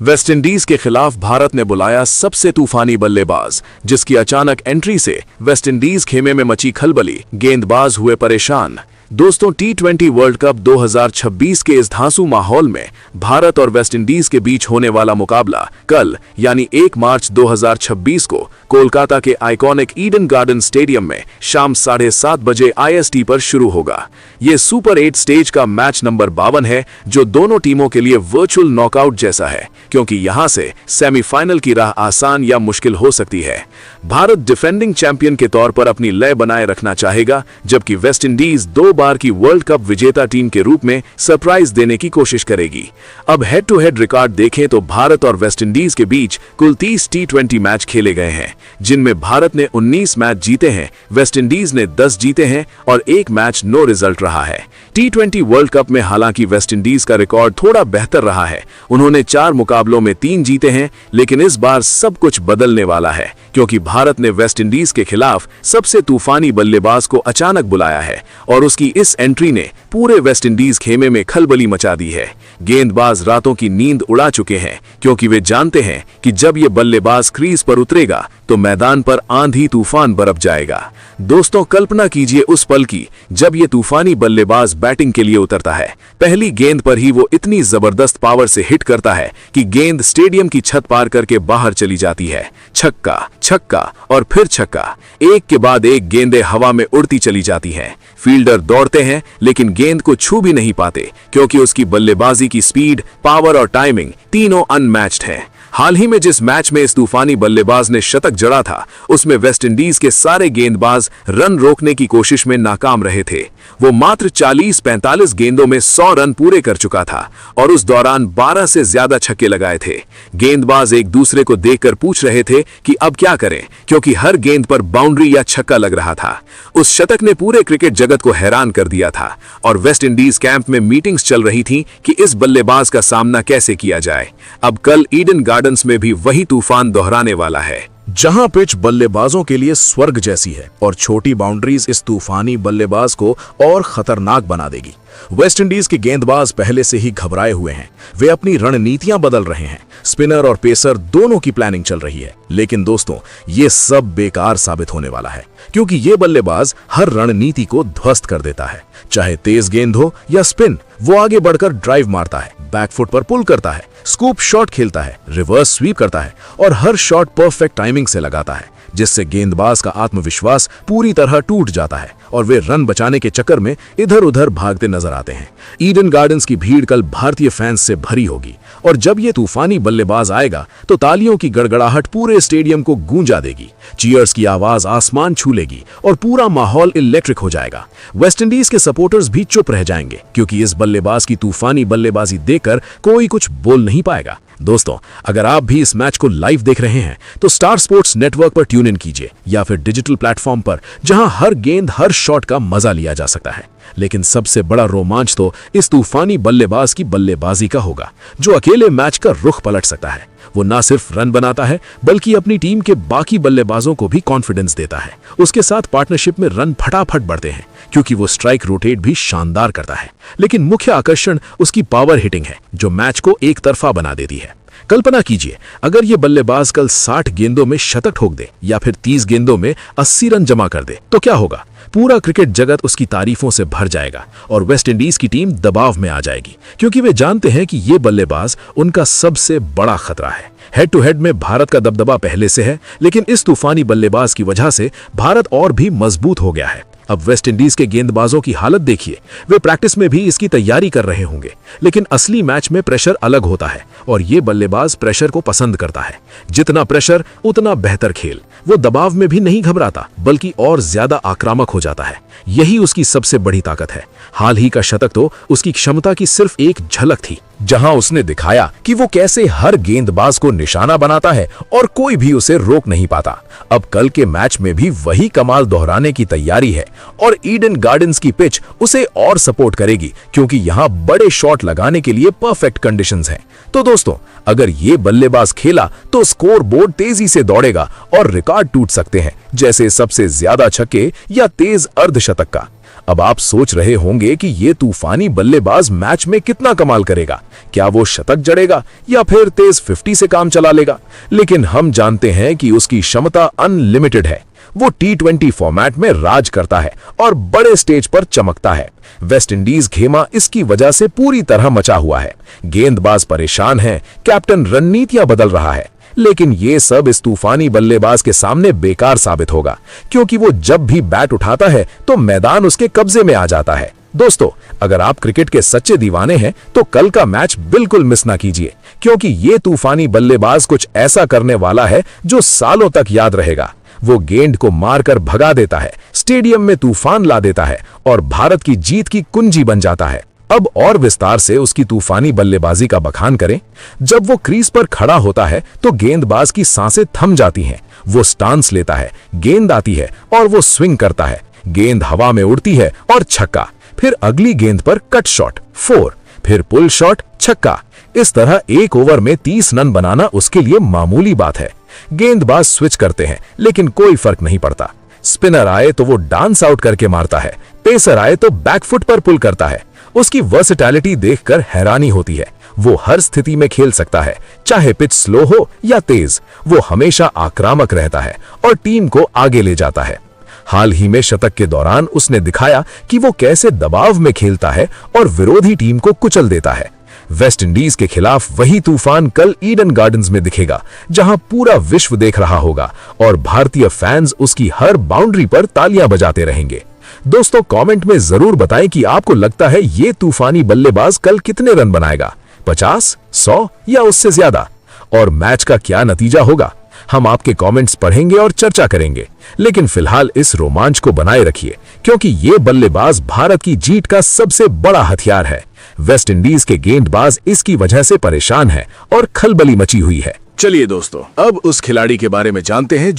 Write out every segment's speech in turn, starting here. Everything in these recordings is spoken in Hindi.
वेस्टइंडीज के खिलाफ भारत ने बुलाया सबसे तूफानी बल्लेबाज, जिसकी अचानक एंट्री से वेस्टइंडीज खेमे में मची खलबली, गेंदबाज हुए परेशान। दोस्तों, टी20 वर्ल्ड कप 2026 के इस धांसू माहौल में भारत और वेस्टइंडीज के बीच होने वाला मुकाबला कल यानी 1 मार्च 2026 को कोलकाता के आइकॉनिक ईडन गार्डन स्टेडियम में शाम 7:30 बजे IST पर शुरू होगा। ये सुपर 8 स्टेज का मैच नंबर 52 है, जो दोनों टीमों के लिए वर्चुअल नॉकआउट जैसा है, क्योंकि यहां से सेमीफाइनल की राह आसान या मुश्किल हो सकती है। भारत डिफेंडिंग चैंपियन के तौर पर अपनी लय बनाए रखना चाहेगा, जबकि वेस्टइंडीज 2 बार की वर्ल्ड कप विजेता टीम के रूप में सरप्राइज देने की कोशिश करेगी। अब हेड टू हेड रिकॉर्ड देखें तो भारत और वेस्टइंडीज के बीच कुल 30 टी20 मैच खेले गए हैं, जिनमें भारत ने 19 मैच जीते हैं, वेस्टइंडीज ने 10 जीते हैं और 1 मैच नो रिजल्ट रहा है। टी20 वर्ल्ड कप में हालांकि वेस्टइंडीज का रिकॉर्ड थोड़ा बेहतर रहा है। उन्होंने 4 मुकाबलों में 3 जीते हैं, लेकिन इस बार सब कुछ बदलने वाला है, क्योंकि भारत ने वेस्टइंडीज के खिलाफ सबसे तूफानी बल्लेबाज को अचानक बुलाया है और उसकी इस एंट्री ने पूरे वेस्टइंडीज खेमे में खलबली मचा दी है। गेंदबाज रातों की नींद उड़ा चुके हैं, क्योंकि वे जानते हैं कि जब ये बल्लेबाज क्रीज पर उतरेगा तो मैदान पर आंधी तूफान बरप जाएगा। दोस्तों, कल्पना कीजिए उस पल की जब ये तूफानी बल्लेबाज बैटिंग के लिए उतरता है। पहली गेंद पर ही वो इतनी जबरदस्त पावर से हिट करता है कि गेंद स्टेडियम की छत पार करके बाहर चली जाती है। छक्का, छक्का और फिर छक्का, एक के बाद एक गेंदें हवा में उड़ती चली जाती हैं। फील्डर दौड़ते हैं लेकिन गेंद को छू भी नहीं पाते, क्योंकि उसकी बल्लेबाजी की स्पीड, पावर और टाइमिंग तीनों अनमैच्ड है। हाल ही में जिस मैच में इस तूफानी बल्लेबाज ने शतक जड़ा था, उसमें वेस्टइंडीज के सारे गेंदबाज रन रोकने की कोशिश में नाकाम रहे थे। वो मात्र 40-45 गेंदों में 100 रन पूरे कर चुका था और उस दौरान 12 से ज्यादा छक्के लगाए थे। गेंदबाज एक दूसरे को देखकर पूछ रहे थे कि अब क्या करें, क्योंकि हर गेंद पर बाउंड्री या छक्का लग रहा था। उस शतक ने पूरे क्रिकेट जगत को हैरान कर दिया था और वेस्टइंडीज कैंप में मीटिंग्स चल रही थी कि इस बल्लेबाज का सामना कैसे किया जाए। अब कल ईडन गार्डन्स में भी वही तूफान दोहराने वाला है, जहां पिच बल्लेबाजों के लिए स्वर्ग जैसी है और छोटी बाउंड्रीज इस तूफानी बल्लेबाज को और खतरनाक बना देगी। वेस्टइंडीज के गेंदबाज पहले से ही घबराए हुए हैं। वे अपनी रणनीतियां बदल रहे हैं। स्पिनर और पेसर दोनों की प्लानिंग चल रही है। लेकिन दोस्तों, ये सब बेकार साबित होने वाला है, क्योंकि ये बल्लेबाज हर रणनीति को ध्वस्त कर देता है। चाहे तेज गेंद हो या स्पिन, वो आगे बढ़कर ड्राइव मारता है, बैकफुट पर पुल करता है, स्कूप शॉट खेलता है, रिवर्स स्वीप करता है और हर शॉट परफेक्ट टाइमिंग से लगाता है, जिससे गेंदबाज का आत्मविश्वास पूरी तरह टूट जाता है और वे रन बचाने के चक्कर में इधर उधर भागते नजर आते हैं। ईडन गार्डन्स की भीड़ कल भारतीय फैंस से भरी होगी और जब ये तूफानी बल्लेबाज आएगा तो तालियों की गड़गड़ाहट पूरे स्टेडियम को गूंजा देगी। चीयर्स की आवाज आसमान छू लेगी और पूरा माहौल इलेक्ट्रिक हो जाएगा। वेस्टइंडीज के सपोर्टर्स भी चुप रह जाएंगे, क्योंकि इस बल्लेबाज की तूफानी बल्लेबाजी देखकर कोई कुछ बोल नहीं पाएगा। दोस्तों, अगर आप भी इस मैच को लाइव देख रहे हैं तो स्टार स्पोर्ट्स नेटवर्क पर ट्यून इन कीजिए या फिर डिजिटल प्लेटफॉर्म पर, जहां हर गेंद, हर शॉट का मजा लिया जा सकता है। लेकिन सबसे बड़ा रोमांच तो इस तूफानी बल्लेबाज की बल्लेबाजी का होगा, जो अकेले मैच का रुख पलट सकता है। वो ना सिर्फ रन बनाता है, बल्कि अपनी टीम के बाकी बल्लेबाजों को भी कॉन्फिडेंस देता है। उसके साथ पार्टनरशिप में रन फटाफट बढ़ते हैं, क्योंकि वो स्ट्राइक रोटेट भी शानदार करता है। लेकिन मुख्य आकर्षण उसकी पावर हिटिंग है, जो मैच को एक तरफा बना देती है। कल्पना कीजिए, अगर ये बल्लेबाज कल 60 गेंदों में शतक ठोक दे या फिर 30 गेंदों में 80 रन जमा कर दे, तो क्या होगा? पूरा क्रिकेट जगत उसकी तारीफों से भर जाएगा और वेस्टइंडीज की टीम दबाव में आ जाएगी, क्योंकि वे जानते हैं कि ये बल्लेबाज उनका सबसे बड़ा खतरा है। हेड टू हेड में भारत का दबदबा पहले से है, लेकिन इस तूफानी बल्लेबाज की वजह से भारत और भी मजबूत हो गया है। अब वेस्टइंडीज के गेंदबाजों की हालत देखिए। वे प्रैक्टिस में भी इसकी तैयारी कर रहे होंगे, लेकिन असली मैच में प्रेशर अलग होता है और ये बल्लेबाज प्रेशर को पसंद करता है। जितना प्रेशर उतना बेहतर खेल। वो दबाव में भी नहीं घबराता, बल्कि और ज्यादा आक्रामक हो जाता है। यही उसकी सबसे बड़ी ताकत है। हाल ही का शतक तो उसकी क्षमता की सिर्फ एक झलक थी, जहां उसने दिखाया कि वो कैसे हर गेंदबाज को निशाना बनाता है और कोई भी उसे रोक नहीं पाता। अब कल के मैच में भी वही कमाल दोहराने की तैयारी है और ईडन गार्डन्स की पिच उसे और सपोर्ट करेगी, क्योंकि यहाँ बड़े शॉट लगाने के लिए परफेक्ट कंडीशंस हैं। तो दोस्तों, अगर ये बल्लेबाज खेला तो स्कोर बोर्ड तेजी से दौड़ेगा और रिकॉर्ड टूट सकते हैं, जैसे सबसे ज्यादा छक्के या तेज अर्धशतक का। अब आप सोच रहे होंगे कि ये तूफानी बल्लेबाज मैच में कितना कमाल करेगा, क्या वो शतक जड़ेगा या फिर तेज 50 से काम चला लेगा। लेकिन हम जानते हैं कि उसकी क्षमता अनलिमिटेड है। वो T20 फॉर्मेट में राज करता है और बड़े स्टेज पर चमकता है। वेस्ट इंडीज खेमा इसकी वजह से पूरी तरह मचा हुआ है। गेंदबाज परेशान है, कैप्टन रणनीतियां बदल रहा है, लेकिन ये सब इस तूफानी बल्लेबाज के सामने बेकार साबित होगा, क्योंकि वो जब भी बैट उठाता है तो मैदान उसके कब्जे में आ जाता है। दोस्तों, अगर आप क्रिकेट के सच्चे दीवाने हैं तो कल का मैच बिल्कुल मिस ना कीजिए, क्योंकि ये तूफानी बल्लेबाज कुछ ऐसा करने वाला है जो सालों तक याद रहेगा। वो गेंद को मारकर भगा देता है, स्टेडियम में तूफान ला देता है और भारत की जीत की कुंजी बन जाता है। अब और विस्तार से उसकी तूफानी बल्लेबाजी का बखान करें। जब वो क्रीज पर खड़ा होता है तो गेंदबाज की सांसें थम जाती हैं। वो स्टांस लेता है, गेंद आती है और वो स्विंग करता है। गेंद हवा में उड़ती है और छक्का, फिर अगली गेंद पर कट शॉट 4, फिर पुल शॉट छक्का। इस तरह एक ओवर में 30 रन बनाना उसके लिए मामूली बात है। गेंदबाज स्विच करते हैं लेकिन कोई फर्क नहीं पड़ता। स्पिनर आए तो वो डांस आउट करके मारता है, पेसर आए तो बैकफुट पर पुल करता है। उसकी वर्सेटैलिटी देखकर हैरानी होती है। वो हर स्थिति में खेल सकता है, चाहे पिच स्लो हो या तेज। वो हमेशा आक्रामक रहता है और टीम को आगे ले जाता है। हाल ही में शतक के दौरान उसने दिखाया कि वो कैसे दबाव में खेलता है और विरोधी टीम को कुचल देता है। वेस्ट इंडीज के खिलाफ वही तूफान कल ईडन गार्डन्स में दिखेगा, जहां पूरा विश्व देख रहा होगा और भारतीय फैंस उसकी हर बाउंड्री पर तालियां बजाते रहेंगे। दोस्तों, कमेंट में जरूर बताएं कि आपको लगता है ये तूफानी बल्लेबाज कल कितने रन बनाएगा, 50, 100 या उससे ज्यादा, और मैच का क्या नतीजा होगा। हम आपके कमेंट्स पढ़ेंगे और चर्चा करेंगे। लेकिन फिलहाल इस रोमांच को बनाए रखिए, क्योंकि ये बल्लेबाज भारत की जीत का सबसे बड़ा हथियार है। वेस्ट इंडीज के गेंदबाज इसकी वजह से परेशान है और खलबली मची हुई है। चलिए दोस्तों, अब उस खिलाड़ी के बारे में जानते हैं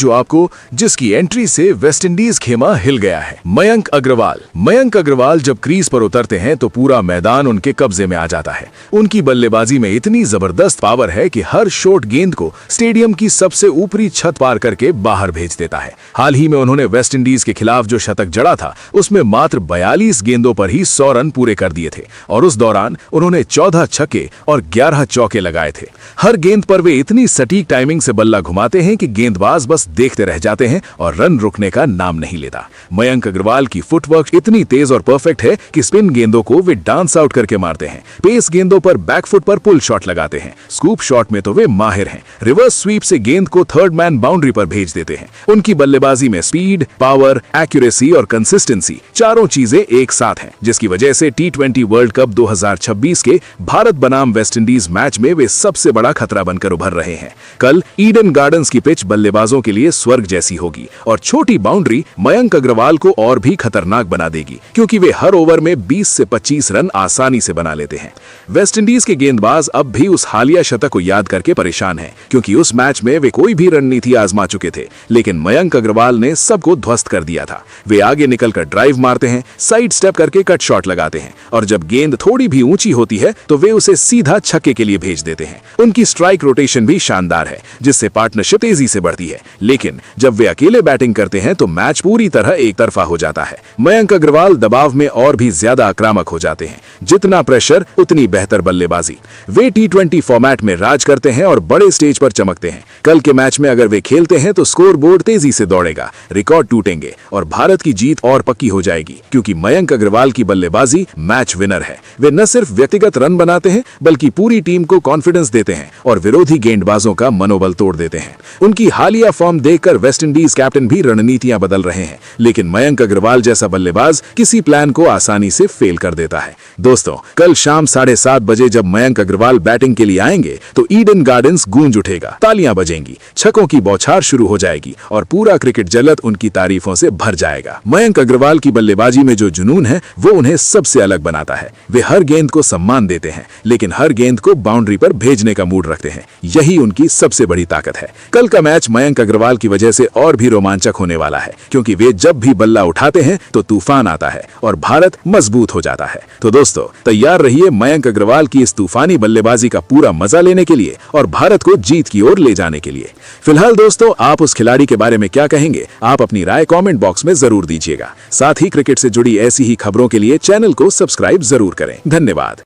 जिसकी एंट्री से वेस्ट इंडीज खेमा हिल गया है। मयंक अग्रवाल। मयंक अग्रवाल जब क्रीज पर उतरते हैं तो पूरा मैदान उनके कब्जे में आ जाता है। उनकी बल्लेबाजी में इतनी जबरदस्त पावर है कि हर शॉट गेंद को स्टेडियम की सबसे ऊपरी छत पार करके बाहर भेज देता है। हाल ही में उन्होंने वेस्ट इंडीज के खिलाफ जो शतक जड़ा था उसमें मात्र 42 गेंदों पर ही 100 रन पूरे कर दिए थे और उस दौरान उन्होंने 14 छक्के और 11 चौके लगाए थे। हर गेंद पर वे इतनी सटीक टाइमिंग से बल्ला घुमाते हैं कि गेंदबाज बस देखते रह जाते हैं और रन रुकने का नाम नहीं लेता। मयंक अग्रवाल की फुटवर्क इतनी तेज और परफेक्ट है कि स्पिन गेंदों को वे डांस आउट करके मारते हैं, पेस गेंदों पर बैकफुट पर पुल शॉट लगाते हैं, स्कूप शॉट में तो वे माहिर हैं, रिवर्स स्वीप से गेंद को थर्ड मैन बाउंड्री पर भेज देते हैं। उनकी बल्लेबाजी में स्पीड, पावर, एक्यूरेसी और कंसिस्टेंसी चारों चीजें एक साथ हैं, जिसकी वजह से T20 वर्ल्ड कप 2026 के भारत बनाम वेस्ट इंडीज मैच में वे सबसे बड़ा खतरा बनकर उभर रहे हैं। कल ईडन गार्डन्स की पिच बल्लेबाजों के लिए स्वर्ग जैसी होगी और छोटी बाउंड्री मयंक अग्रवाल को और भी खतरनाक बना देगी, क्योंकि वे हर ओवर में 20 से 25 रन आसानी से बना लेते हैं। वेस्ट इंडीज के गेंदबाज अब भी उस हालिया शतक को याद करके परेशान हैं, क्योंकि उस मैच में वे कोई भी रणनीति आजमा चुके थे, लेकिन मयंक अग्रवाल ने सबको ध्वस्त कर दिया था। वे आगे निकलकर ड्राइव मारते हैं, साइड स्टेप करके कट शॉट लगाते हैं और जब गेंद थोड़ी भी ऊंची होती है तो वे उसे सीधा छक्के के लिए भेज देते हैं। उनकी स्ट्राइक रोटेशन भी शानदार है, जिससे पार्टनरशिप तेजी से बढ़ती है, लेकिन जब वे अकेले बैटिंग करते हैं तो मैच पूरी तरह एक तरफा हो जाता है। मयंक अग्रवाल दबाव में और भी ज्यादा आक्रामक हो जाते हैं। जितना प्रेशर उतनी बेहतर बल्लेबाजी। वे T20 फॉर्मेट में राज करते हैं और बड़े स्टेज पर चमकते हैं। कल के मैच में अगर वे खेलते हैं तो स्कोर बोर्ड तेजी से दौड़ेगा, रिकॉर्ड टूटेंगे और भारत की जीत और पक्की हो जाएगी, क्योंकि मयंक अग्रवाल की बल्लेबाजी मैच विनर है। वे न सिर्फ व्यक्तिगत रन बनाते हैं बल्कि पूरी टीम को कॉन्फिडेंस देते हैं और विरोधी गेंदबाजों का मनोबल तोड़ देते हैं। उनकी हालिया फॉर्म देखकर वेस्ट इंडीज कैप्टन भी रणनीतियां बदल रहे हैं, लेकिन मयंक अग्रवाल जैसा बल्लेबाज किसी प्लान को आसानी से फेल कर देता है। दोस्तों, कल शाम 7:30 बजे जब मयंक अग्रवाल बैटिंग के लिए आएंगे तो ईडन गार्डन्स गूंज उठेगा, तालियां बजेंगी, छक्कों की बौछार शुरू हो जाएगी और पूरा क्रिकेट जगत उनकी तारीफों से भर जाएगा। मयंक अग्रवाल की बल्लेबाजी में जो जुनून है वो उन्हें सबसे अलग बनाता है। वे हर गेंद को सम्मान देते हैं, लेकिन हर गेंद को बाउंड्री पर भेजने का मूड रखते हैं। यही उनकी सबसे बड़ी ताकत है। कल का मैच मयंक अग्रवाल की वजह से और भी रोमांचक होने वाला है, क्योंकि वे जब भी बल्ला उठाते हैं तो तूफान आता है और भारत मजबूत हो जाता है। तो दोस्तों, तैयार रहिए मयंक अग्रवाल की इस तूफानी बल्लेबाजी का पूरा मजा लेने के लिए और भारत को जीत की ओर ले जाने के लिए। फिलहाल दोस्तों, आप उस खिलाड़ी के बारे में क्या कहेंगे? आप अपनी राय कमेंट बॉक्स में जरूर दीजिएगा। साथ ही क्रिकेट से जुड़ी ऐसी ही खबरों के लिए चैनल को सब्सक्राइब जरूर करें। धन्यवाद।